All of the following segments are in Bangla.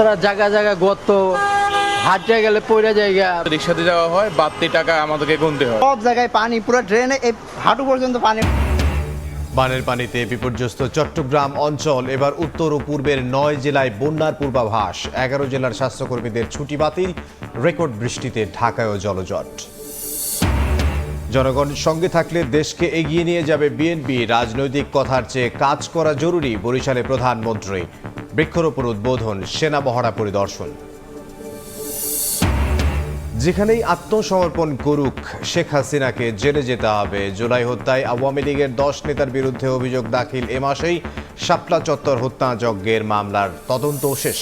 তারা জায়গা জায়গা গর্ত, হাঁটতে গেলে পড়ে জায়গা। রিক্সাতে যাওয়া হয়, বাড়তি টাকা আমাদেরকে গুনতে হয়। সব জায়গায় পানি, পুরো ড্রেনে এই হাঁটু পর্যন্ত পানি। বানের পানিতে বিপর্যস্ত চট্টগ্রাম অঞ্চল। এবার উত্তর ও পূর্বের 9 জেলায় বন্যার পূর্বাভাস। 11 জেলার স্বাস্থ্যকর্মীদের ছুটি বাতিল। রেকর্ড বৃষ্টিতে ঢাকায়ও জলজট। জনগণ সঙ্গে থাকলে দেশকে এগিয়ে নিয়ে যাবে বিএনপি। রাজনৈতিক কথার চেয়ে কাজ করা জরুরি, বরিশালে প্রধানমন্ত্রী। বৃক্ষরোপণ উদ্বোধন, সেনা মহড়া পরিদর্শন। যেখানেই আত্মসমর্পণ করুক, শেখ হাসিনাকে জেলে যেতে হবে। জুলাই হত্যায় আওয়ামী লীগের 10 নেতার বিরুদ্ধে অভিযোগ দাখিল এ মাসেই। শাপলা চত্বর হত্যাযজ্ঞের মামলার তদন্ত শেষ।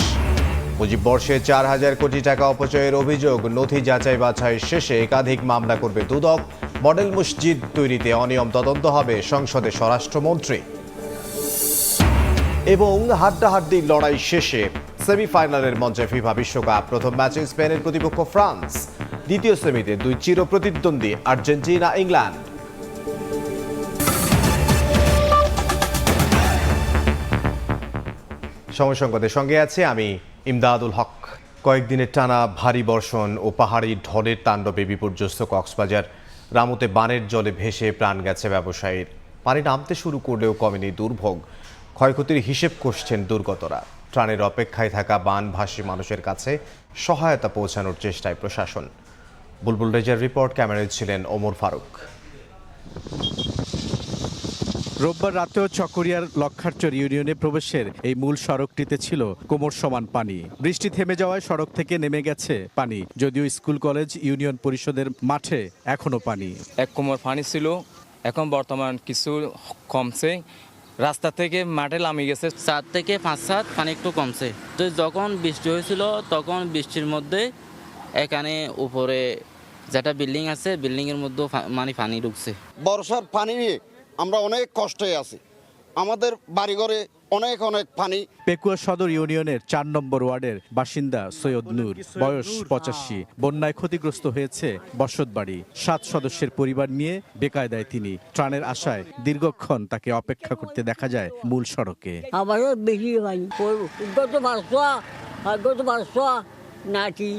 মুজিববর্ষে 4000 কোটি টাকা অপচয়ের অভিযোগ। নথি যাচাই বাছাই শেষে একাধিক মামলা করবে দুদক। মডেল মসজিদ তৈরিতে অনিয়ম তদন্ত হবে, সংসদে স্বরাষ্ট্রমন্ত্রী। এবং হাড্ডাহাড্ডি লড়াই শেষে সেমিফাইনালের মঞ্চে ফিফা বিশ্বকাপ। প্রথম ম্যাচে স্পেনের প্রতিপক্ষ ফ্রান্স। দ্বিতীয় সেমিতে দুই চিরপ্রতিদ্বন্দ্বী আর্জেন্টিনা, ইংল্যান্ড। সময় সংবাদের সঙ্গে আছে আমি ইমদাদুল হক। কয়েকদিনের টানা ভারী বর্ষণ ও পাহাড়ি ঢলের তাণ্ডবে বিপর্যস্ত কক্সবাজার। রামুতে বানের জলে ভেসে প্রাণ গেছে ব্যবসায়ীর। পানি নামতে শুরু করলেও কমেনি দুর্ভোগ। ক্ষয়ক্ষতির হিসেব করছেন দুর্গতরা। ত্রাণের অপেক্ষায় থাকা বানভাসী মানুষের কাছে সহায়তা পৌঁছানোর চেষ্টায় প্রশাসন। বুলবুল রেজার রিপোর্ট, ক্যামেরায় ছিলেন ওমর ফারুক। রোববার রাতেও চকরিয়ার লক্ষারচর ইউনিয়নে প্রবেশের এই মূল সড়কটিতে ছিল কোমর সমান পানি। বৃষ্টি থেমে যাওয়ায় সড়ক থেকে নেমে গেছে পানি, যদিও স্কুল কলেজ ইউনিয়ন পরিষদের মাঠে এখনো পানি। এক কোমর পানি ছিল, এখন বর্তমান কিছু কমছে। রাস্তা থেকে মাঠে নামে গেছে 4 থেকে 5 পানি একটু কমছে। তো যখন বৃষ্টি হয়েছিল তখন বৃষ্টির মধ্যে এখানে উপরে যেটা বিল্ডিং আছে, বিল্ডিংয়ের মধ্যেও পানি ঢুকছে। বর্ষার পানি নিয়ে আমরা অনেক কষ্টে আছি। আমাদের বাড়িঘরে অনেক পানি। পেকুয়া সদর ইউনিয়নের 4 নম্বর ওয়ার্ডের বাসিন্দা সৈয়দ নূর, বয়স 85। বন্যায় ক্ষতিগ্রস্ত হয়েছে বসতবাড়ি। 7 সদস্যের পরিবার নিয়ে বেকায়দায় তিনি। ত্রাণের আশায় দীর্ঘক্ষণ তাকে অপেক্ষা করতে দেখা যায় মূল সড়কে। আবারও বেশি হয়নি, গত বারশো নাটি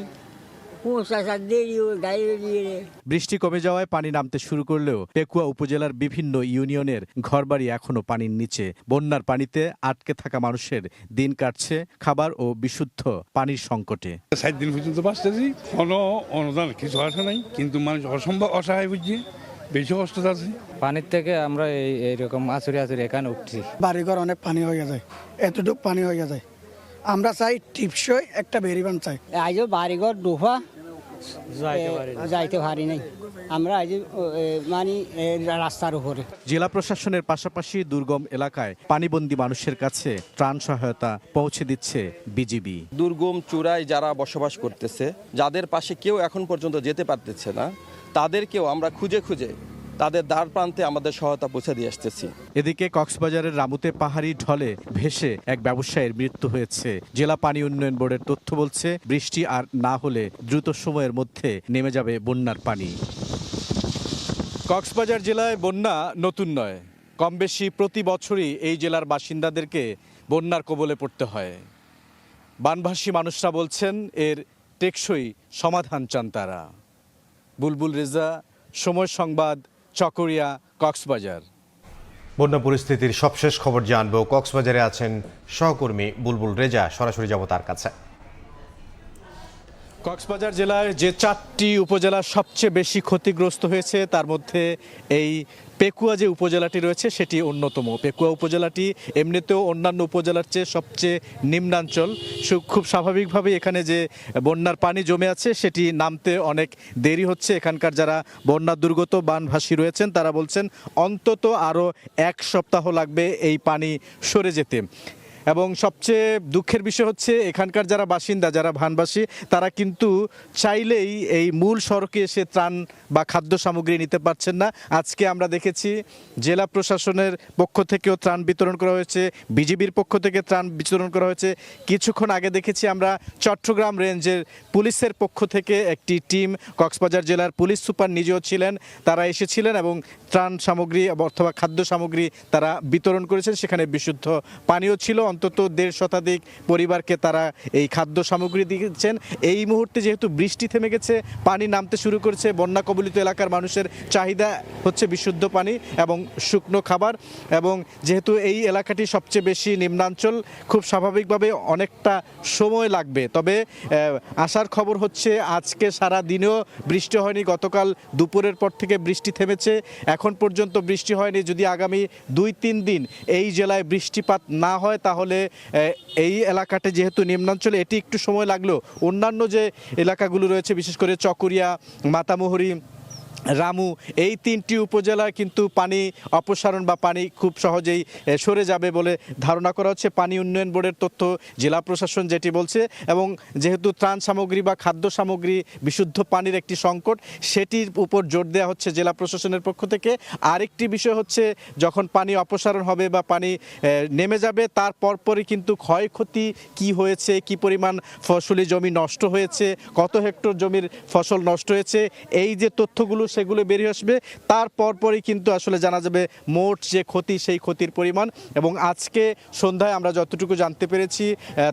বৃষ্টি কমে যাওয়ায় পানি নামতে শুরু করলেও পেকুয়া উপজেলার বিভিন্ন ইউনিয়নের ঘরবাড়ি এখনো পানির নিচে। বন্যার পানিতে আটকে থাকা মানুষের দিন কাটছে খাবার ও বিশুদ্ধ পানির সংকটে। 7 দিন পর্যন্ত বাঁচতেছি, কোনো অনুদান কিছু আসে নাই, কিন্তু মানুষ অসম্ভব অসহায় বুঝছে, বেশি কষ্ট আছে। পানির থেকে আমরা এইরকম আছড়ে এখানে উঠছি। বাড়িঘর অনেক পানি হয়ে যায়, এতটুকু পানি হয়ে যায়। আমরা চাই টিপসই একটা বেরিবান চাই। আজও বাড়িঘর ডুবা যাইতে পারি নাই আমরা, আজ মানে রাস্তার উপরে। জেলা প্রশাসনের পাশাপাশি দুর্গম এলাকায় পানিবন্দী মানুষের কাছে ত্রাণ সহায়তা পৌঁছে দিচ্ছে বিজিবি। দুর্গম চূড়ায় যারা বসবাস করতেছে, যাদের পাশে কেউ এখন পর্যন্ত যেতে পারতেছে না, তাদেরকেও আমরা খুঁজে তাদের দ্বার প্রান্তে আমাদের সহায়তা পৌঁছে দিয়ে আসতেছি। এদিকে কক্সবাজারের রামুতে পাহাড়ি ঢলে ভেসে এক ব্যবসায়ীর মৃত্যু হয়েছে। জেলা পানি উন্নয়ন বোর্ডের তথ্য বলছে, বৃষ্টি আর না হলে দ্রুত সময়ের মধ্যে নেমে যাবে বন্যার পানি। কক্সবাজার জেলায় বন্যা নতুন নয়, কম বেশি প্রতি বছরই এই জেলার বাসিন্দাদেরকে বন্যার কবলে পড়তে হয়। বানভাসী মানুষরা বলছেন এর টেকসই সমাধান চান তারা। বুলবুল রেজা, সময় সংবাদ, চকরিয়া, কক্সবাজার। বন্যা পরিস্থিতির সবশেষ খবর জানবো। কক্সবাজারে আছেন সহকর্মী বুলবুল রেজা, সরাসরি যাব তার কাছে। কক্সবাজার জেলার যে 4টি উপজেলা সবচেয়ে বেশি ক্ষতিগ্রস্ত হয়েছে, তার মধ্যে এই পেকুয়া যে উপজেলাটি রয়েছে সেটি অন্যতম। পেকুয়া উপজেলাটি এমনিতেও অন্যান্য উপজেলার চেয়ে সবচেয়ে নিম্নাঞ্চল। খুব স্বাভাবিকভাবেই এখানে যে বন্যার পানি জমে আছে সেটি নামতে অনেক দেরি হচ্ছে। এখানকার যারা বন্যা দুর্গত বানভাসী রয়েছেন তারা বলছেন অন্তত আরও 1 সপ্তাহ লাগবে এই পানি সরে যেতে। এবং সবচেয়ে দুঃখের বিষয় হচ্ছে এখানকার যারা বাসিন্দা, যারা ভানবাসী, তারা কিন্তু চাইলেই এই মূল সড়কে এসে ত্রাণ বা খাদ্য সামগ্রী নিতে পারছেন না। আজকে আমরা দেখেছি জেলা প্রশাসনের পক্ষ থেকেও ত্রাণ বিতরণ করা হয়েছে, বিজিবির পক্ষ থেকে ত্রাণ বিতরণ করা হয়েছে। কিছুক্ষণ আগে দেখেছি আমরা চট্টগ্রাম রেঞ্জের পুলিশের পক্ষ থেকে একটি টিম, কক্সবাজার জেলার পুলিশ সুপার নিজেও ছিলেন, তারা এসেছিলেন এবং ত্রাণ সামগ্রী অথবা খাদ্য সামগ্রী তারা বিতরণ করেছেন। সেখানে বিশুদ্ধ পানীয় ছিল। অন্তত 1.5 শতাধিক পরিবারকে তারা এই খাদ্য সামগ্রী দিচ্ছেন। এই মুহূর্তে যেহেতু বৃষ্টি থেমে গেছে, পানি নামতে শুরু করেছে, বন্যা কবলিত এলাকার মানুষের চাহিদা হচ্ছে বিশুদ্ধ পানি এবং শুকনো খাবার। এবং যেহেতু এই এলাকাটি সবচেয়ে বেশি নিম্নাঞ্চল, খুব স্বাভাবিকভাবে অনেকটা সময় লাগবে। তবে আসার খবর হচ্ছে আজকে সারা দিনেও বৃষ্টি হয়নি, গতকাল দুপুরের পর থেকে বৃষ্টি থেমেছে, এখন পর্যন্ত বৃষ্টি হয়নি। যদি আগামী 2-3 দিন এই জেলায় বৃষ্টিপাত না হয় তাহলে এই এলাকাটা যেহেতু নিম্নাঞ্চলে এটি একটু সময় লাগলেও অন্যান্য যে এলাকাগুলো রয়েছে বিশেষ করে চকরিয়া, মাতামুহুরী, রামু, এই 3টি উপজেলায় কিন্তু পানি অপসারণ বা পানি খুব সহজেই সরে যাবে বলে ধারণা করা হচ্ছে। পানি উন্নয়ন বোর্ডের তথ্য, জেলা প্রশাসন যেটি বলছে। এবং যেহেতু ত্রাণ সামগ্রী বা খাদ্য সামগ্রী, বিশুদ্ধ পানির একটি সংকট, সেটির উপর জোর দেওয়া হচ্ছে জেলা প্রশাসনের পক্ষ থেকে। আরেকটি বিষয় হচ্ছে যখন পানি অপসারণ হবে বা পানি নেমে যাবে তার পরপরই কিন্তু ক্ষয়ক্ষতি কি হয়েছে, কি পরিমাণ ফসলি জমি নষ্ট হয়েছে, কত হেক্টর জমির ফসল নষ্ট হয়েছে, এই যে তথ্যগুলো সেগুলো বেরিয়ে আসবে। তার পরপরই কিন্তু আসলে জানা যাবে মোট যে ক্ষতি, সেই ক্ষতির পরিমাণ। এবং আজকে সন্ধ্যায় আমরা যতটুকু জানতে পেরেছি,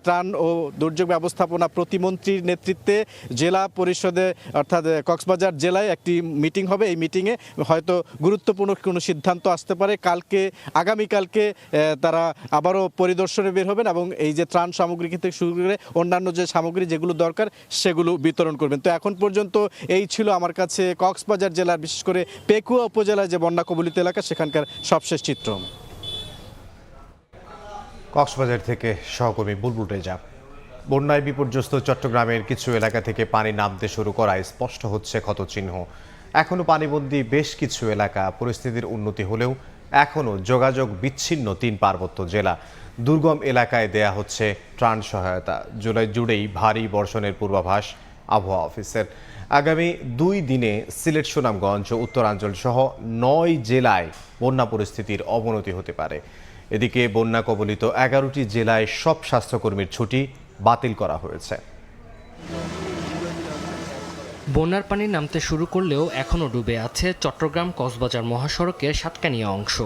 ত্রাণ ও দুর্যোগ ব্যবস্থাপনা প্রতিমন্ত্রীর নেতৃত্বে জেলা পরিষদে অর্থাৎ কক্সবাজার জেলায় একটি মিটিং হবে। এই মিটিংয়ে হয়তো গুরুত্বপূর্ণ কোনো সিদ্ধান্ত আসতে পারে। আগামীকালকে তারা আবারও পরিদর্শনে বের হবেন এবং এই যে ত্রাণ সামগ্রী থেকে শুরু করে অন্যান্য যে সামগ্রী যেগুলো দরকার সেগুলো বিতরণ করবেন। তো এখন পর্যন্ত এই ছিল আমার কাছে কক্সবাজার জেলার বিশেষ করে পেকুয়া উপজেলার যে বন্যা কবলিত এলাকা সেখানকার সবশেষ চিত্র। কক্সবাজার থেকে সহকর্মী বুলবুল রেজা। বন্যায় বিপর্যস্ত চট্টগ্রামের কিছু এলাকা থেকে পানি নামতে শুরু করায় স্পষ্ট হচ্ছে ক্ষতচিহ্ন। এখনও পানিবন্দী বেশ কিছু এলাকা, পরিস্থিতির উন্নতি হলেও এখনও যোগাযোগ বিচ্ছিন্ন 3 পার্বত্য জেলা। দুর্গম এলাকায় দেয়া হচ্ছে ত্রাণ সহায়তা। জুলাই জুড়েই ভারী বর্ষণের পূর্বাভাস আবহাওয়া অফিসের। আগামী 2 দিনে সিলেট, সুনামগঞ্জ ও উত্তরাঞ্চল সহ 9 জেলায় বন্যা পরিস্থিতির অবনতি হতে পারে। এদিকে বন্যা কবলিত 11টি জেলায় সব স্বাস্থ্যকর্মীর ছুটি বাতিল করা হয়েছে। বন্যার পানি নামতে শুরু করলেও এখনও ডুবে আছে চট্টগ্রাম কক্সবাজার মহাসড়কের সাতকানিয়া অংশ।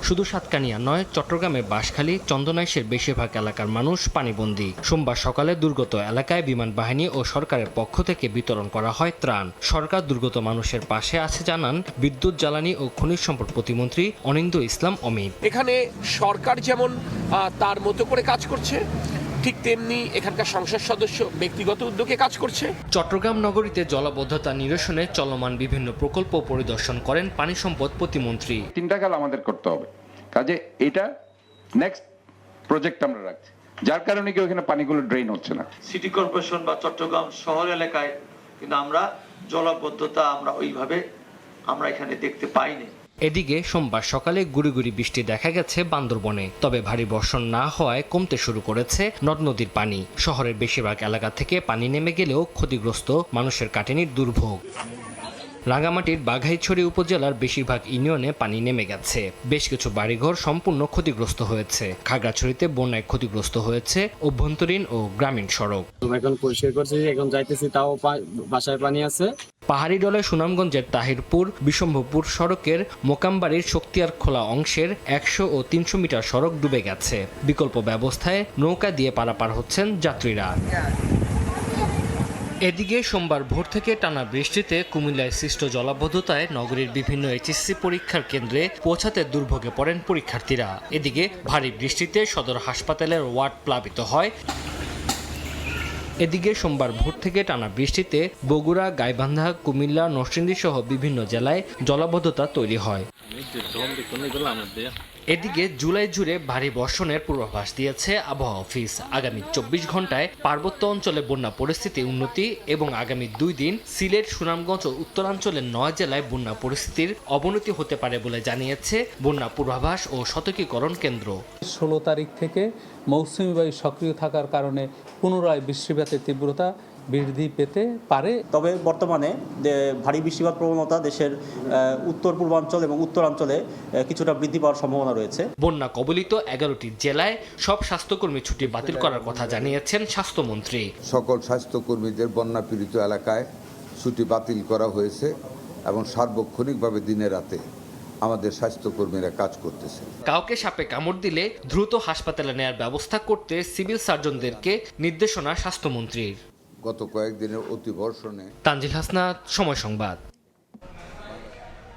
শুধু সাতকানিয়া নয়, চট্টগ্রামের বাঁশখালী, চন্দনাইশের বেশিরভাগ এলাকার মানুষ পানিবন্দী। সোমবার সকালে দুর্গত এলাকায় বিমান বাহিনী ও সরকারের পক্ষ থেকে বিতরণ করা হয় ত্রাণ। সরকার দুর্গত মানুষের পাশে আছে জানান বিদ্যুৎ, জ্বালানি ও খনিজ সম্পদ প্রতিমন্ত্রী অনিন্দ্য ইসলাম অমিত। এখানে সরকার যেমন তার মতো করে কাজ করছে, ঠিক তেমনি এখানকার সংসদ সদস্য ব্যক্তিগত উদ্যোগে কাজ করছে। চট্টগ্রাম নগরীতে জলাবদ্ধতা নিরসনে চলমান বিভিন্ন প্রকল্প পরিদর্শন করেন পানি সম্পদ প্রতিমন্ত্রী। 3টা কাজ আমাদের করতে হবে, কাজে এটা নেক্সট প্রজেক্ট আমরা রাখছি, যার কারণে কি ওখানে পানিগুলো ড্রেন হচ্ছে না। সিটি কর্পোরেশন বা চট্টগ্রাম শহর এলাকায় কিন্তু আমরা জলাবদ্ধতা ওইভাবে আমরা এখানে দেখতে পাইনি। এদিকে সোমবার সকালে গুড়ি গুড়ি বৃষ্টি দেখা গেছে বান্দরবনে। তবে ভারী বর্ষণ না হওয়ায় কমতে শুরু করেছে নদ নদীর পানি। শহরের বেশিরভাগ এলাকা থেকে পানি নেমে গেলেও ক্ষতিগ্রস্ত মানুষের কাটেনি দুর্ভোগ। রাঙ্গামাটির বাঘাইছড়ি উপজেলার বেশিরভাগ ইউনিয়নে পানি নেমে গেছে। বেশ কিছু বাড়িঘর সম্পূর্ণ ক্ষতিগ্রস্ত হয়েছে। খাগড়াছড়িতে বন্যায় ক্ষতিগ্রস্ত হয়েছে অভ্যন্তরীণ ও গ্রামীণ সড়ক। এখন পরিষ্কার করছি, এখন যাইতেছি, তাও বাসায় পানি আছে। পাহাড়ি ডলে সুনামগঞ্জের তাহিরপুর বিশম্ভপুর সড়কের মোকামবাড়ির শক্তিয়ার খোলা অংশের 100 ও 300 মিটার সড়ক ডুবে গেছে। বিকল্প ব্যবস্থায় নৌকা দিয়ে পারাপার হচ্ছেন যাত্রীরা। এদিকে সোমবার ভোর থেকে টানা বৃষ্টিতে কুমিল্লায় সৃষ্ট জলাবদ্ধতায় নগরীর বিভিন্ন এইচএসসি পরীক্ষার কেন্দ্রে পৌঁছাতে দুর্ভোগে পড়েন পরীক্ষার্থীরা। এদিকে ভারী বৃষ্টিতে সদর হাসপাতালের ওয়ার্ড প্লাবিত হয়। এদিকে সোমবার ভোর থেকে টানা বৃষ্টিতে বগুড়া, গাইবান্ধা, কুমিল্লা, নরসিংদী সহ বিভিন্ন জেলায় জলাবদ্ধতা তৈরি হয়। এদিকে জুলাই জুড়ে ভারী বর্ষণের পূর্বাভাস দিয়েছে আবহাওয়া অফিস। আগামী 24 ঘন্টায় পার্বত্য অঞ্চলে বন্যা পরিস্থিতি উন্নতি এবং আগামী 2 দিন সিলেট, সুনামগঞ্জ ও উত্তরাঞ্চলের 9 জেলায় বন্যা পরিস্থিতির অবনতি হতে পারে বলে জানিয়েছে বন্যা পূর্বাভাস ও সতর্কীকরণ কেন্দ্র। 16 তারিখ থেকে মৌসুমী বায়ু সক্রিয় থাকার কারণে পুনরায় বৃষ্টিপাতের তীব্রতা বৃদ্ধি পেতে পারে। তবে বর্তমানে ভারী বৃষ্টিপাত প্রবণতা দেশের উত্তর পূর্বাঞ্চল এবং উত্তরাঞ্চলে কিছুটা বৃদ্ধি পাওয়ার সম্ভাবনা রয়েছে। বন্যা কবলিত 11টি জেলায় সব স্বাস্থ্যকর্মী ছুটি বাতিল করার কথা জানিয়েছেন স্বাস্থ্যমন্ত্রী। সকল স্বাস্থ্যকর্মীদের বন্যা পীড়িত এলাকায় ছুটি বাতিল করা হয়েছে এবং সার্বক্ষণিকভাবে দিনে রাতে আমাদের স্বাস্থ্যকর্মীরা কাজ করতেছে। কাউকে সাপে কামড় দিলে দ্রুত হাসপাতালে নেয়ার ব্যবস্থা করতে সিভিল সার্জনদেরকে নির্দেশনা স্বাস্থ্যমন্ত্রীর। গত কয়েকদিনের অতিবর্ষণে। তানজিল হাসনাত, সময় সংবাদ।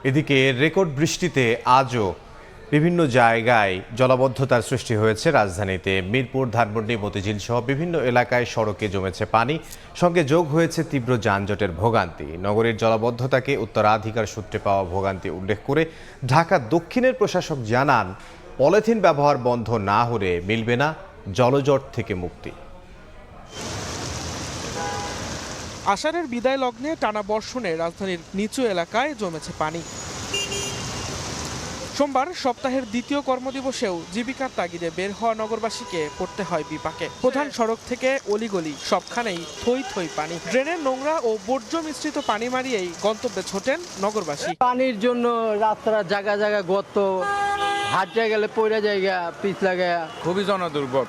এদিকে রেকর্ড বৃষ্টিতে আজও বিভিন্ন জায়গায় জলাবদ্ধতার সৃষ্টি হয়েছে রাজধানীতে। মিরপুর, ধানমন্ডি, মতিঝিল সহ বিভিন্ন এলাকায় সড়কে জমেছে পানি, সঙ্গে যোগ হয়েছে তীব্র যানজটের ভোগান্তি। নগরীর জলাবদ্ধতাকে উত্তরাধিকার সূত্রে পাওয়া ভোগান্তি উল্লেখ করে ঢাকা দক্ষিণের প্রশাসক জানান, পলিথিন ব্যবহার বন্ধ না হলে মিলবে না জলজট থেকে মুক্তি। আষাঢ়ের বিদায় লগ্নে টানা বর্ষণে রাজধানীর নিচু এলাকায় জমেছে পানি। সোমবার সপ্তাহের দ্বিতীয় কর্মদিবসেও জীবিকার তাগিদে বের হওয়া নগরবাসীকে পড়তে হয় বিপাকে। প্রধান সড়ক থেকে অলিগলি সবখানেই থই থই পানি। ড্রেনের নোংরা ও বর্জ্য মিশ্রিত পানি মারিয়েই গন্তব্যে ছোটেন নগরবাসী। পানির জন্য রাস্তার জায়গা জায়গা গর্ত, হাঁটতে গেলে পড়ে জায়গা পিছলা গেয়া, খুবই জনদুর্ভোগ।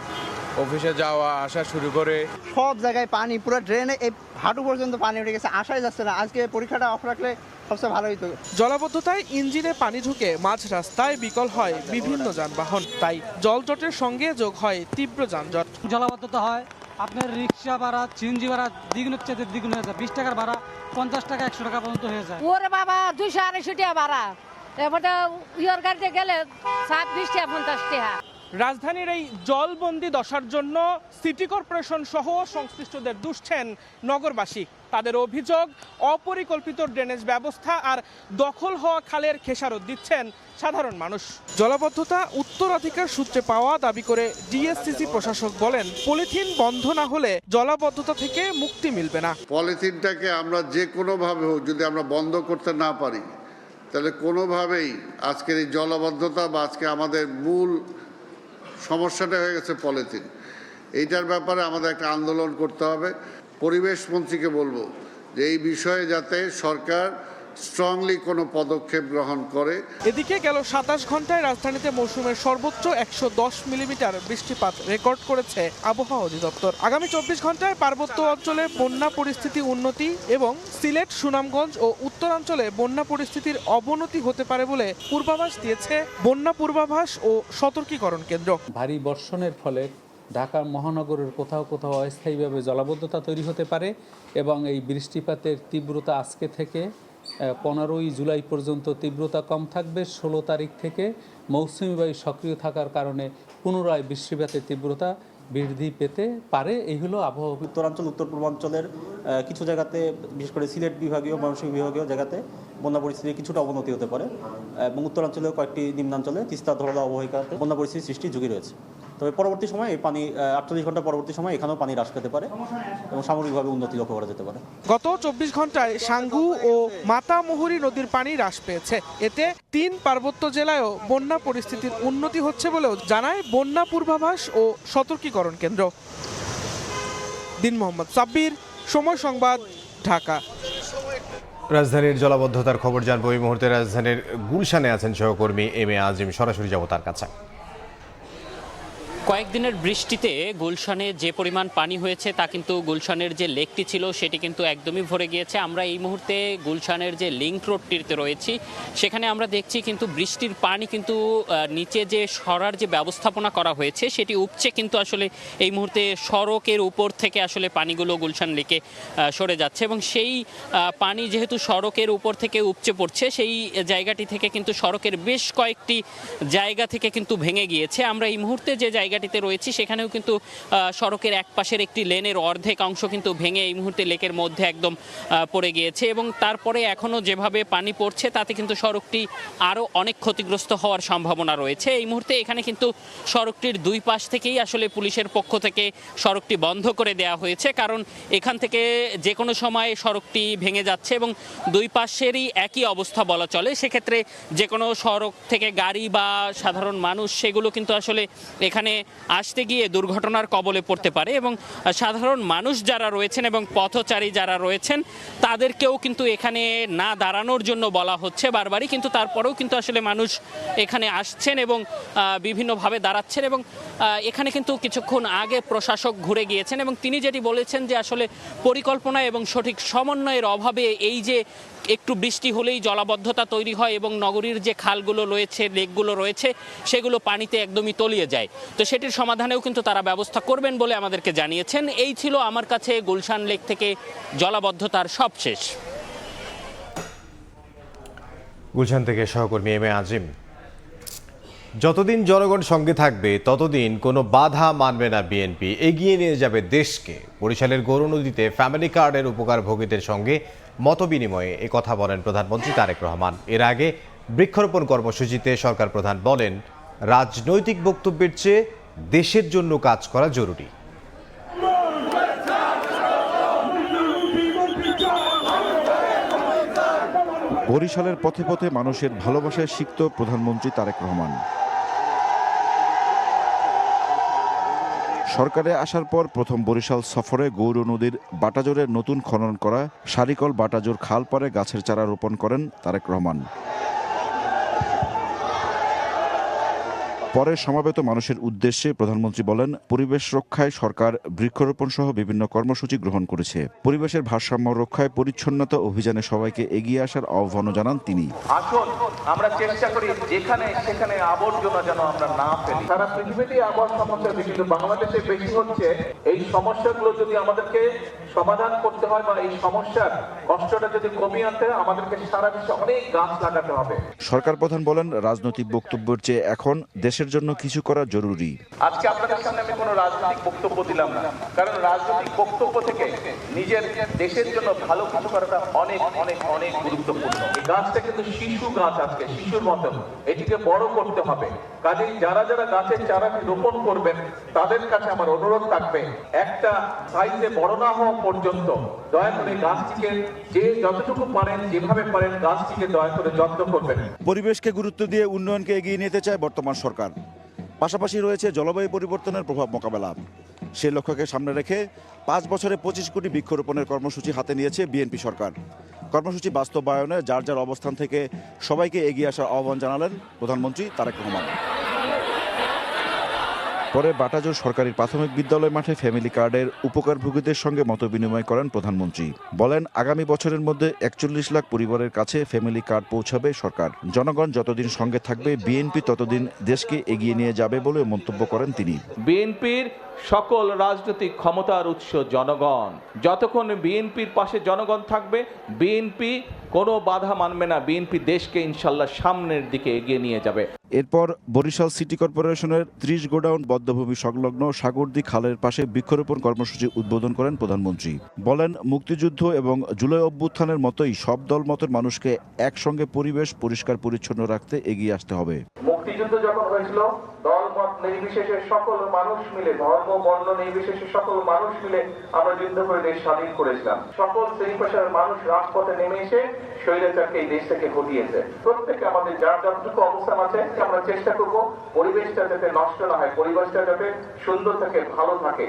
অফিসে যাওয়া আসা শুরু করে সব জায়গায় পানি, পুরো ড্রেনে এই হাঁটু পর্যন্ত পানি উঠে গেছে, আসাই যাচ্ছে না। আজকে পরীক্ষাটা অফ রাখলে সবচেয়ে ভালো হইতো। জলাবদ্ধতায় ইঞ্জিনে পানি ঢুকে মাঝ রাস্তায় বিকল হয় বিভিন্ন যানবাহন, তাই জলজটের সঙ্গে যোগ হয় তীব্র যানজট। জলাবদ্ধতা হয়, আপনার রিক্সা ভাড়া, সিএনজি ভাড়া দ্বিগুণের চেয়ে দ্বিগুণ হয়ে যায়। 20 টাকার ভাড়া 50 টাকা 100 টাকা পর্যন্ত হয়ে যায়। ওরে বাবা, 200-250 টাকা ভাড়া, এবারে ইয়র গাড়িতে গেলে 20 টাকা 50 টাকা। রাজধানীর এই জলবন্দি দশার জন্য সিটি কর্পোরেশন সহ সংশ্লিষ্টদের দুষছেন নগরবাসী। তাদের অভিযোগ, অপরিকল্পিত ড্রেনেজ ব্যবস্থা আর দখল হওয়া খালের খেসারত দিচ্ছেন সাধারণ মানুষ। জলাবদ্ধতা উত্তরাধিকার সূত্রে পাওয়া দাবি করে ডিএসসিসি প্রশাসক বলেন, পলিথিন বন্ধ না হলে জলাবদ্ধতা থেকে মুক্তি মিলবে না। পলিথিনটাকে আমরা যে কোনোভাবে হোক যদি আমরা বন্ধ করতে না পারি, তাহলে কোনোভাবেই আজকের এই জলাবদ্ধতা বা আজকে আমাদের মূল সমস্যাটা হয়ে গেছে পলিথিন। এইটার ব্যাপারে আমাদের একটা আন্দোলন করতে হবে। পরিবেশ মন্ত্রীকে বলবো যে এই বিষয়ে যাতে সরকার স্ট্রংলি কোনো পদক্ষেপ গ্রহণ করে। এদিকে গেল 27 ঘন্টায় রাজধানীতে মৌসুমের সর্বোচ্চ 110 মিলিমিটার বৃষ্টিপাত রেকর্ড করেছে আবহাওয়া অধিদপ্তর। আগামী 24 ঘন্টায় পার্বত্য অঞ্চলে বন্যা পরিস্থিতি উন্নতি এবং সিলেট, সুনামগঞ্জ ও উত্তরাঞ্চলে বন্যা পরিস্থিতির অবনতি হতে পারে বলে পূর্বাভাস দিয়েছে বন্যা পূর্বাভাস ও সতর্কীকরণ কেন্দ্র। ভারী বর্ষণের ফলে ঢাকা মহানগরের কোথাও কোথাও অস্থায়ীভাবে জলাবদ্ধতা তৈরি হতে পারে এবং এই বৃষ্টিপাতের তীব্রতা আজকে থেকে 15ই জুলাই পর্যন্ত তীব্রতা কম থাকবে। 16 তারিখ থেকে মৌসুমী বায়ু সক্রিয় থাকার কারণে পুনরায় বৃষ্টিপাতের তীব্রতা বৃদ্ধি পেতে পারে। এই হলো আবহাওয়া। উত্তরাঞ্চল, উত্তর পূর্বাঞ্চলের কিছু জায়গাতে, বিশেষ করে সিলেট বিভাগীয়, ময়মনসিংহ বিভাগীয় জায়গাতে বন্যা পরিস্থিতির কিছুটা অবনতি হতে পারে এবং উত্তরাঞ্চলেও কয়েকটি নিম্নাঞ্চলে তিস্তা, ধরলা অববাহিকাতে বন্যা পরিস্থিতির সৃষ্টির ঝুঁকি রয়েছে। তবে পরবর্তী সময় এই পানি 48 ঘন্টা পরবর্তী সময় এখানেও পানি হ্রাস পেতে পারে এবং সামগ্রিকভাবে উন্নতি লক্ষ্য করা যেতে পারে। গত 24 ঘন্টায় সাঙ্গু ও মাতামুহুরী নদীর পানি হ্রাস পেয়েছে। এতে 3 পার্বত্য জেলায়ও বন্যা পরিস্থিতির উন্নতি হচ্ছে বলেও জানায় বন্যা পূর্বাভাস ও সতর্কীকরণ কেন্দ্র। দিন মোহাম্মদ সাব্বির, সময় সংবাদ, ঢাকা। রাজধানীর জলাবদ্ধতার খবর জানবো এই মুহূর্তে রাজধানীর গুলশানে আছেন সহকর্মী এম এ আজিম। সরাসরি যাব তার কাছে। কয়েকদিনের বৃষ্টিতে গুলশানে যে পরিমাণ পানি হয়েছে তা কিন্তু গুলশানের যে লেকটি ছিল সেটি কিন্তু একদমই ভরে গিয়েছে। আমরা এই মুহূর্তে গুলশানের যে লিংক রোডটিতে রয়েছি, সেখানে আমরা দেখছি কিন্তু বৃষ্টির পানি কিন্তু নিচে যে সরার যে ব্যবস্থাপনা করা হয়েছে সেটি উপচে কিন্তু আসলে এই মুহূর্তে সড়কের উপর থেকে আসলে পানিগুলো গুলশান লেকে সরে যাচ্ছে এবং সেই পানি যেহেতু সড়কের উপর থেকে উপচে পড়ছে, সেই জায়গাটি থেকে কিন্তু সড়কের বেশ কয়েকটি জায়গা থেকে কিন্তু ভেঙে গিয়েছে। আমরা এই মুহূর্তে যে জায়গাটিতে রয়েছি সেখানেও কিন্তু সড়কের এক পাশের একটি লেনের অর্ধেক অংশ কিন্তু ভেঙে এই মুহূর্তে লেকের মধ্যে একদম পড়ে গিয়েছে এবং তারপরে এখনও যেভাবে পানি পড়ছে তাতে কিন্তু সড়কটি আরও অনেক ক্ষতিগ্রস্ত হওয়ার সম্ভাবনা রয়েছে। এই মুহূর্তে এখানে কিন্তু সড়কটির দুই পাশ থেকেই আসলে পুলিশের পক্ষ থেকে সড়কটি বন্ধ করে দেওয়া হয়েছে, কারণ এখান থেকে যে কোনো সময় সড়কটি ভেঙে যাচ্ছে এবং দুই পাশেরই একই অবস্থা বলা চলে। সেক্ষেত্রে যে কোনো সড়ক থেকে গাড়ি বা সাধারণ মানুষ সেগুলো কিন্তু আসলে এখানে আসতে গিয়ে দুর্ঘটনার কবলে পড়তে পারে এবং সাধারণ মানুষ যারা রয়েছেন এবং পথচারী যারা রয়েছেন তাদেরকেও কিন্তু এখানে না দাঁড়ানোর জন্য বলা হচ্ছে বারবারই, কিন্তু তারপরেও কিন্তু আসলে মানুষ এখানে আসছেন এবং বিভিন্নভাবে দাঁড়াচ্ছেন এবং এখানে কিন্তু কিছুক্ষণ আগে প্রশাসক ঘুরে গিয়েছেন এবং তিনি যেটি বলেছেন যে আসলে পরিকল্পনা এবং সঠিক সমন্বয়ের অভাবে এই যে একটু বৃষ্টি হলেই জলাবদ্ধতা তৈরি হয় এবং নগরীর যে খালগুলো রয়েছে, লেকগুলো রয়েছে, সেগুলো পানিতে একদমই তলিয়ে যায়। তো সেটির সমাধানেও কিন্তু তারা ব্যবস্থা করবেন বলে আমাদেরকে জানিয়েছেন। এই ছিল আমার কাছে গুলশান লেক থেকে জলাবদ্ধতার সবশেষ। গুলশান থেকে সহকর্মী এম এ আজিম। যতদিন জনগণ সঙ্গে থাকবে ততদিন কোনো বাধা মানবে না বিএনপি, এগিয়ে নিয়ে যাবে দেশকে। বরিশালের গৌরনদীতে ফ্যামিলি কার্ডের উপকারভোগীদের সঙ্গে মতবিনিময়ে কথা বলেন প্রধানমন্ত্রী তারেক রহমান। এর আগে বৃক্ষরোপণ কর্মসূচিতে সরকার প্রধান বলেন, রাজনৈতিক বক্তব্যের চেয়ে দেশের জন্য কাজ করা জরুরি। বরিশালের পথে পথে মানুষের ভালোবাসায় সিক্ত প্রধানমন্ত্রী তারেক রহমান। সরকারে আসার পর প্রথম বরিশাল সফরে গৌরনদীর বাটাজোরের নতুন খনন করা সারিকল বাটাজোর খাল পাড়ে গাছের চারা রোপণ করেন তারেক রহমান। পরে সমাবেত মানুষের উদ্দেশ্যে প্রধানমন্ত্রী বলেন, পরিবেশ রক্ষায় সরকার বৃক্ষরোপণ সহ বিভিন্ন কর্মসূচি গ্রহণ করেছে। পরিবেশের ভারসাম্য রক্ষায় পরিচ্ছন্নতা অভিযানে সবাইকে এগিয়ে আসার আহ্বানও জানান তিনি। আসুন আমরা চেষ্টা করি যেখানে সেখানে আবর্জনা যেন আমরা না ফেলি। সারা পৃথিবীতে আবহাওয়ার সমস্যা কিন্তু বাংলাদেশে বেশি হচ্ছে। এই সমস্যাগুলো যদি আমাদেরকে সমাধান করতে হয় বা এই সমস্যার কষ্টটা যদি কমিয়ে আনতে হয়, আমাদেরকে সারা বিশ্বে অনেক গাছ লাগাতে হবে। সরকার প্রধান বলেন, রাজনৈতিক বক্তব্যের চেয়ে এখন দেশের জন্য কিছু করা জরুরি। আজকে আপনাদের সামনে আমি কোনো রাজনৈতিক বক্তব্য দিলাম না, কারণ রাজনৈতিক বক্তব্য থেকে নিজের দেশের জন্য ভালো কিছু করাটা অনেক অনেক অনেক গুরুত্বপূর্ণ। এই গাছটা কিন্তু শিশু গাছ, আজকে শিশুর মতো এটিকে বড় করতে হবে। কাজেই যারা যারা গাছের চারাটি রোপণ করবেন তাদের কাছে আমার অনুরোধ থাকবে, একটা সাইজে বড় না হওয়া পর্যন্ত দয়া করে গাছটিকে যে যতটুকু পারেন যেভাবে পারেন গাছটিকে দয়া করে যত্ন করবেন। পরিবেশকে গুরুত্ব দিয়ে উন্নয়নকে এগিয়ে নিতে চায় বর্তমান সরকার। পাশাপাশি রয়েছে জলবায়ু পরিবর্তনের প্রভাব মোকাবেলা। সেই লক্ষ্যকে সামনে রেখে 5 বছরে 25 কোটি বৃক্ষরোপণের কর্মসূচি হাতে নিয়েছে বিএনপি সরকার। কর্মসূচি বাস্তবায়নে যার যার অবস্থান থেকে সবাইকে এগিয়ে আসার আহ্বান জানালেন প্রধানমন্ত্রী তারেক রহমান। পরে বাটাজোর সরকারি প্রাথমিক বিদ্যালয় মাঠে ফ্যামিলি কার্ডের উপকারভোগীদের সঙ্গে মতবিনিময় করেন প্রধানমন্ত্রী। বলেন, আগামী বছরের মধ্যে 41 লাখ পরিবারের কাছে ফ্যামিলি কার্ড পৌঁছাবে সরকার। জনগণ যতদিন সঙ্গে থাকবে বিএনপি ততদিন দেশকে এগিয়ে নিয়ে যাবে বলে মন্তব্য করেন তিনি। বিএনপির সকল রাজনৈতিক ক্ষমতার উৎস জনগণ। যতক্ষণ বিএনপির পাশে জনগণ থাকবে, বিএনপি কোনো বাধা মানবে না। বিএনপি দেশকে ইনশাল্লাহ সামনের দিকে এগিয়ে নিয়ে যাবে। এরপর বরিশাল সিটি কর্পোরেশনের 30 গোডাউন বদ্ধভূমি সংলগ্ন সাগরদী খালের পাশে বৃক্ষরোপণ কর্মসূচি উদ্বোধন করেন প্রধানমন্ত্রী। বলেন, মুক্তিযুদ্ধ এবং জুলাই অভ্যুত্থানের মতোই সব দলমতের মানুষকে একসঙ্গে পরিবেশ পরিষ্কার পরিচ্ছন্ন রাখতে এগিয়ে আসতে হবে। মুক্তিযুদ্ধ যখন হয়েছিল, দলমত নির্বিশেষে সকল মানুষ মিলে, ধর্ম বর্ণ নির্বিশেষে সকল মানুষ মিলে আমরা যুদ্ধ করে দেশ স্বাধীন করেছিলাম। সকল শ্রেণী পেশার মানুষ রাজপথে নেমে এসে স্বৈরাচারকে এই দেশ থেকে হটিয়েছে। প্রত্যেকে আমাদের যার যতটুকু অবস্থান আছে আমরা চেষ্টা করব পরিবেশটা যাতে নষ্ট না হয়, পরিবেশটা যাতে সুন্দর থাকে, ভালো থাকে।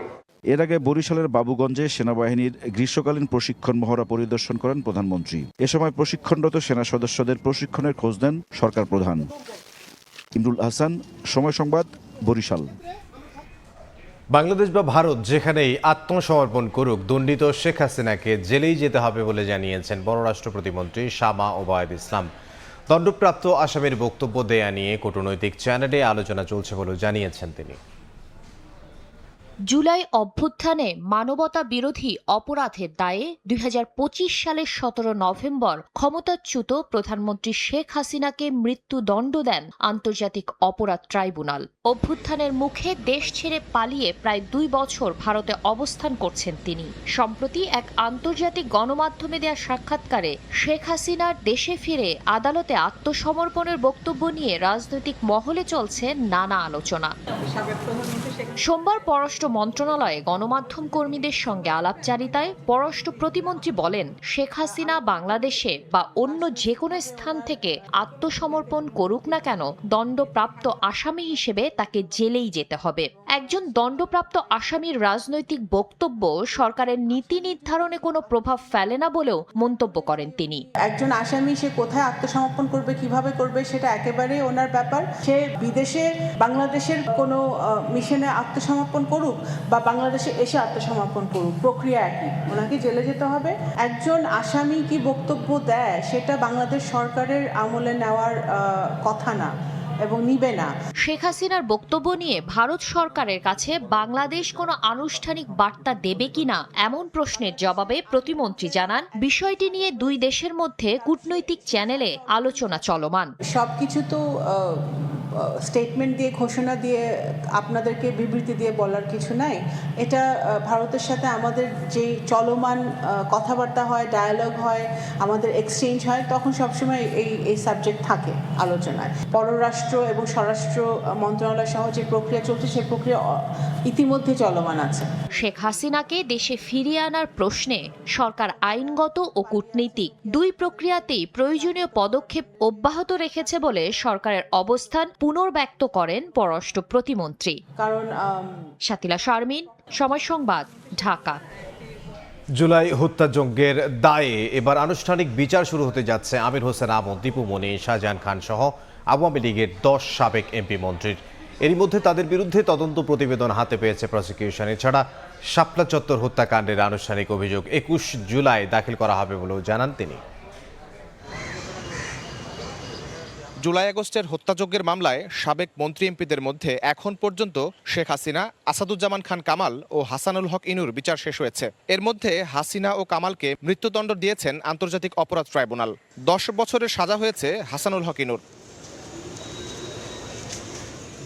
এর আগে বরিশালের বাবুগঞ্জে সেনাবাহিনীর গ্রীষ্মকালীন প্রশিক্ষণ মহড়া পরিদর্শন করেন প্রধানমন্ত্রী। এ সময় প্রশিক্ষণরত সেনা সদস্যদের প্রশিক্ষণের খোঁজ দেন সরকার প্রধান। ইমরুল হাসান, সময় সংবাদ, বরিশাল। বাংলাদেশ বা ভারত যেখানেই আত্মসমর্পণ করুক, দণ্ডিত শেখ হাসিনাকে জেলেই যেতে হবে বলে জানিয়েছেন পররাষ্ট্র প্রতিমন্ত্রী শামা ওবায়দ ইসলাম। দণ্ডপ্রাপ্ত আসামির বক্তব্য দেয়া নিয়ে কূটনৈতিক চ্যানেলে আলোচনা চলছে বলে জানিয়েছেন তিনি। জুলাই অভ্যুত্থানে মানবতা বিরোধী অপরাধের দায়ে 2025 সালের 17 নভেম্বর ক্ষমতাচ্যুত প্রধানমন্ত্রী শেখ হাসিনাকে মৃত্যুদণ্ড দেন আন্তর্জাতিক অপরাধ ট্রাইব্যুনাল। অভ্যুত্থানের মুখে দেশ ছেড়ে পালিয়ে প্রায় 2 বছর ভারতে অবস্থান করছেন তিনি। সম্প্রতি এক আন্তর্জাতিক গণমাধ্যমে দেয়া সাক্ষাৎকারে শেখ হাসিনার দেশে ফিরে আদালতে আত্মসমর্পণের বক্তব্য নিয়ে রাজনৈতিক মহলে চলছে নানা আলোচনা। সাবেক প্রধানমন্ত্রী শেখ সোমবার পররাষ্ট্র মন্ত্রণালয়ে গণমাধ্যম কর্মীদের সঙ্গে আলাপচারিতায় পররাষ্ট্র প্রতিমন্ত্রী বলেন, শেখ হাসিনা বাংলাদেশে বা অন্য যে কোনো স্থান থেকে আত্মসমর্পণ করুক না কেন, দণ্ডপ্রাপ্ত আসামি হিসেবে তাকে জেলেই যেতে হবে। একজন দণ্ডপ্রাপ্ত আসামির রাজনৈতিক বক্তব্য সরকারের নীতি নির্ধারণে কোনো প্রভাব ফেলে না বলেও মন্তব্য করেন তিনি। একজন আসামি সে কোথায় আত্মসমর্পণ করবে, কিভাবে করবে, সেটা একেবারে ওনার ব্যাপার। সে বিদেশে বাংলাদেশের কোনো মিশনে আত্মসমর্পণ করুক বা বাংলাদেশে এসে আত্মসমর্পণ করুক, প্রক্রিয়া একই, ওনাকে জেলে যেতে হবে। একজন আসামি কি বক্তব্য দেয় সেটা বাংলাদেশ সরকারের আমলে নেওয়ার কথা না এবং নিবে না। শেখ হাসিনার বক্তব্য নিয়ে ভারত সরকারের কাছে বাংলাদেশ কোনো আনুষ্ঠানিক বার্তা দেবে কিনা এমন প্রশ্নের জবাবে প্রতিমন্ত্রী জানান, বিষয়টি নিয়ে দুই দেশের মধ্যে কূটনৈতিক চ্যানেলে আলোচনা চলমান। সবকিছু তো স্টেটমেন্ট দিয়ে, ঘোষণা দিয়ে, আপনাদেরকে বিবৃতি দিয়ে বলার কিছু নাই। এটা ভারতের সাথে আমাদের যে চলমান কথাবার্তা হয়, ডায়ালগ হয়, আমাদের এক্সচেঞ্জ হয়, তখন সবসময় এই সাবজেক্ট থাকে আলোচনায়। পররাষ্ট্র এবং স্বরাষ্ট্র মন্ত্রণালয় সহ যে প্রক্রিয়া চলছে, সেই প্রক্রিয়া ইতিমধ্যে চলমান আছে। শেখ হাসিনাকে দেশে ফিরিয়ে আনার প্রশ্নে সরকার আইনগত ও কূটনৈতিক দুই প্রক্রিয়াতেই প্রয়োজনীয় পদক্ষেপ অব্যাহত রেখেছে বলে সরকারের অবস্থান পুনর্ব্যক্ত করেন পররাষ্ট্র প্রতিমন্ত্রী। শাতিলা শারমিন, সময় সংবাদ, ঢাকা। জুলাই হত্যাযজ্ঞের দায়ে এবার আনুষ্ঠানিক বিচার শুরু হতে যাচ্ছে আমির হোসেন আমদ, দীপু মনি, শাহজাহান খান সহ আওয়ামী লীগের 10 সাবেক এমপি মন্ত্রীর। এরই মধ্যে তাদের বিরুদ্ধে তদন্ত প্রতিবেদন হাতে পেয়েছে প্রসিকিউশন। এছাড়া শাপলা চত্বর হত্যাকাণ্ডের আনুষ্ঠানিক অভিযোগ 21 জুলাই দাখিল করা হবে বলেও জানান তিনি। জুলাই আগস্টের হত্যাযজ্ঞের মামলায় সাবেক মন্ত্রী এমপিদের মধ্যে এখন পর্যন্ত শেখ হাসিনা, আসাদুজ্জামান খান কামাল ও হাসানুল হক ইনুর বিচার শেষ হয়েছে। এর মধ্যে হাসিনা ও কামালকে মৃত্যুদণ্ড দিয়েছেন আন্তর্জাতিক অপরাধ ট্রাইব্যুনাল। 10 বছরের সাজা হয়েছে হাসানুল হক ইনুর।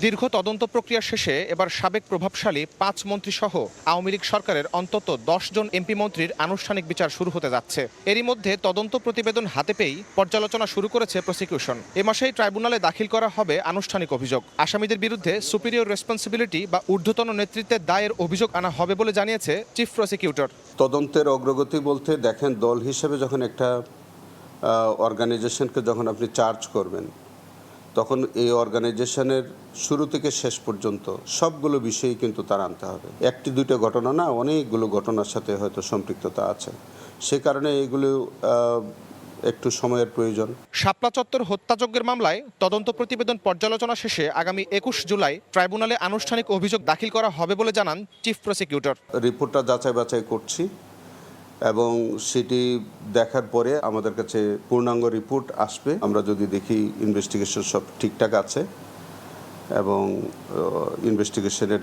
দীর্ঘ তদন্ত প্রক্রিয়া শেষে এবার সাবেক প্রভাবশালী 5 মন্ত্রী সহ আওয়ামী লীগ সরকারের অন্তত 10 জন এমপি মন্ত্রীর আনুষ্ঠানিক বিচার শুরু হতে যাচ্ছে। এরই মধ্যে তদন্ত প্রতিবেদন হাতে পেয়েই পর্যালোচনা শুরু করেছে প্রসিকিউশন। এ মাসেই ট্রাইব্যুনালে দাখিল করা হবে আনুষ্ঠানিক অভিযোগ। আসামিদের বিরুদ্ধে সুপিরিয়র রেসপন্সিবিলিটি বা ঊর্ধ্বতন নেতৃত্বের দায়ের অভিযোগ আনা হবে বলে জানিয়েছে চিফ প্রসিকিউটর। তদন্তের অগ্রগতি বলতে দেখেন, দল হিসেবে যখন একটা অর্গানাইজেশনকে যখন আপনি চার্জ করবেন, তখন এই অর্গানাইজেশনের শুরু থেকে শেষ পর্যন্ত সবগুলো বিষয়ই কিন্তু তার আনতে হবে। একটি দুইটা ঘটনা না, অনেকগুলো ঘটনার সাথে হয়তো সম্পৃক্ততা আছে, সে কারণে এগুলো একটু সময়ের প্রয়োজন। শাপলা চত্বর হত্যাযজ্ঞের মামলায় তদন্ত প্রতিবেদন পর্যালোচনা শেষে আগামী 21 জুলাই ট্রাইব্যুনালে আনুষ্ঠানিক অভিযোগ দাখিল করা হবে বলে জানান চিফ প্রসিকিউটর। রিপোর্টটা যাচাই বাছাই করছি এবং সেটি দেখার পরে আমাদের কাছে পূর্ণাঙ্গ রিপোর্ট আসবে। আমরা যদি দেখি ইনভেস্টিগেশন সব ঠিকঠাক আছে এবং ইনভেস্টিগেশনের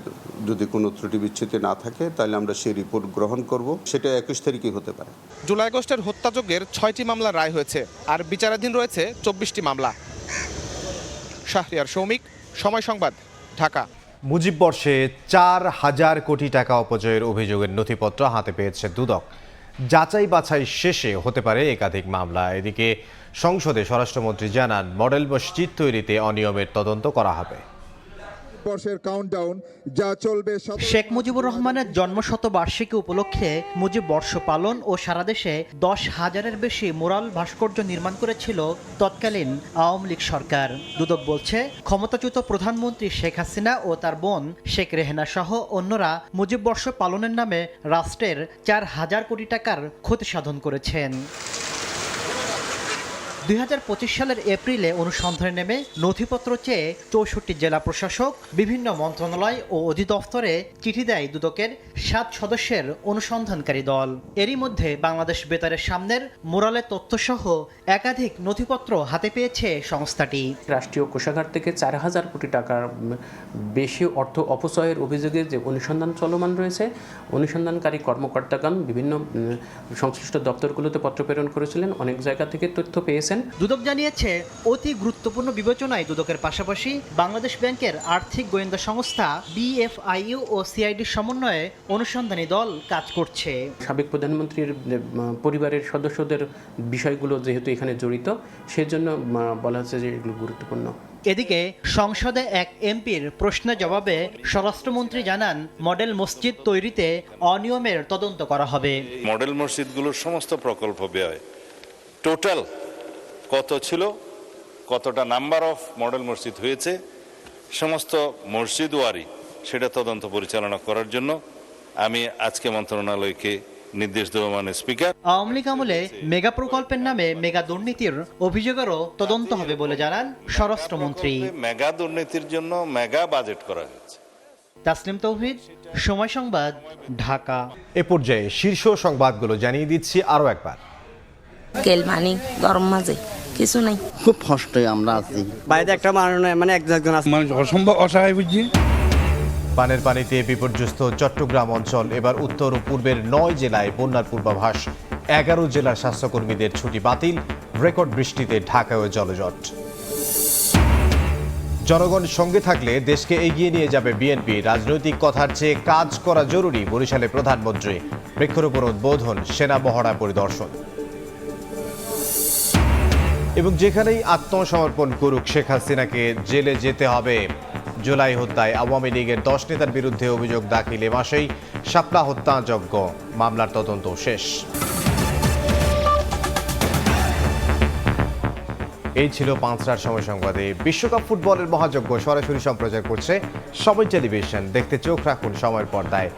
যদি কোনো ত্রুটি বিচ্ছুতি না থাকে, তাহলে আমরা সেই রিপোর্ট গ্রহণ করব। সেটা 21 তারিখই হতে পারে। জুলাই আগস্টের হত্যাযজ্ঞের 6টি মামলা রায় হয়েছে, আর বিচারাধীন রয়েছে 24টি মামলা। শাহরিয়ার সৌমিক, সময় সংবাদ, ঢাকা। মুজিব বর্ষে 4000 কোটি টাকা অপচয়ের অভিযোগের নথিপত্র হাতে পেয়েছে দুদক। যাচাই বাছাই শেষে হতে পারে একাধিক মামলা। এদিকে সংসদে স্বরাষ্ট্রমন্ত্রী জানান, মডেল মসজিদ তৈরিতে অনিয়মের তদন্ত করা হবে। শেখ মুজিবুর রহমানের জন্মশতবার্ষিকী উপলক্ষে মুজিব বর্ষ পালন ও সারা দেশে 10,000-এর বেশি মুরাল ভাস্কর্য নির্মাণ করেছিল তৎকালীন আওয়ামী লীগ সরকার। দুদক বলছে, ক্ষমতাচ্যুত প্রধানমন্ত্রী শেখ হাসিনা ও তার বোন শেখ রেহেনা সহ অন্যরা মুজিব বর্ষ পালনের নামে রাষ্ট্রের 4000 কোটি টাকার ক্ষতি সাধন করেছেন। 2025 সালের এপ্রিলে অনুসন্ধানে নেমে নথিপত্র চেয়ে 64 জেলা প্রশাসক, বিভিন্ন মন্ত্রণালয় ও অধিদপ্তরে চিঠি দেয় দুদকের 7 সদস্যের অনুসন্ধানকারী দল। এরই মধ্যে বাংলাদেশ বেতারের সামনের মোরালের তথ্যসহ একাধিক নথিপত্র হাতে পেয়েছে সংস্থাটি। রাষ্ট্রীয় কোষাগার থেকে 4000 কোটি টাকার বেশি অর্থ অপচয়ের অভিযোগে যে অনুসন্ধান চলমান রয়েছে, অনুসন্ধানকারী কর্মকর্তাগণ বিভিন্ন সংশ্লিষ্ট দপ্তরগুলোতে পত্র প্রেরণ করেছিলেন, অনেক জায়গা থেকে তথ্য পেয়েছেন। দুদক জানিয়েছে, অতি গুরুত্বপূর্ণ বিবেচনায় দুদকের পাশাপাশি বাংলাদেশ ব্যাংকের আর্থিক গোয়েন্দা সংস্থা BFIU ও CIDর সমন্বয়ে অনুসন্ধানী দল কাজ করছে। সাবেক প্রধানমন্ত্রীর পরিবারের সদস্যদের বিষয়গুলো যেহেতু এখানে জড়িত, সেজন্য বলা হচ্ছে যে এগুলো গুরুত্বপূর্ণ। এদিকে সংসদে এক এমপির প্রশ্নের জবাবে স্বরাষ্ট্রমন্ত্রী জানান, মডেল মসজিদ তৈরিতে অনিয়মের তদন্ত করা হবে। মডেল মসজিদগুলোর সমস্ত প্রকল্প ব্যয় টোটাল কত ছিল, কতটা নাম্বার অফ মডেল মসজিদ হয়েছে, সমস্ত মসজিদ ওয়ারি সেটা তদন্ত পরিচালনা করার জন্য আমি আজকে মন্ত্রণালয়কে নির্দেশ দেব। মাননীয় স্পিকার, আওয়ামী লীগ আমলে মেগা প্রকল্পের নামে মেগা দুর্নীতির অভিযোগেরও তদন্ত হবে বলে জানান স্বরাষ্ট্রমন্ত্রী। মেগা দুর্নীতির জন্য মেগা বাজেট করা হয়েছে। তাসলিম তৌহিদ, সময় সংবাদ, ঢাকা। এ পর্যায়ে শীর্ষ সংবাদগুলো জানিয়ে দিচ্ছি আরও একবার। কেলমানি গরম মাঝে কিছু নাই, খুব কষ্টে আমরা আছি। বাইরে একটা মানুষ মানে একজন আছে, মানুষ অসম্ভব অসহায় বুঝছি। বানের পানিতে বিপর্যস্ত চট্টগ্রাম অঞ্চল। এবার উত্তর ও পূর্বের 9 জেলায় বন্যার পূর্বাভাস। 11 জেলার স্বাস্থ্যকর্মীদের ছুটি বাতিল। রেকর্ড বৃষ্টিতে ঢাকায় জলজট। জনগণ সঙ্গে থাকলে দেশকে এগিয়ে নিয়ে যাবে বিএনপি। রাজনৈতিক কথার চেয়ে কাজ করা জরুরি, বরিশালে প্রধানমন্ত্রী। বৃক্ষরোপণ উদ্বোধন, সেনা মহড়া পরিদর্শন। এবং যেখানেই আত্মসমর্পণ করুক শেখ হাসিনাকে জেলে যেতে হবে। জুলাই হত্যায় আওয়ামী লীগের 10 নেতার বিরুদ্ধে অভিযোগ দাখিল এ মাসেই। শাপলা হত্যাযজ্ঞ মামলার তদন্ত শেষ। এই ছিল 5টার সময় সংবাদে। বিশ্বকাপ ফুটবলের মহাযজ্ঞ সরাসরি সম্প্রচার করছে সময় টেলিভিশন। দেখতে চোখ রাখুন সময়ের পর্দায়।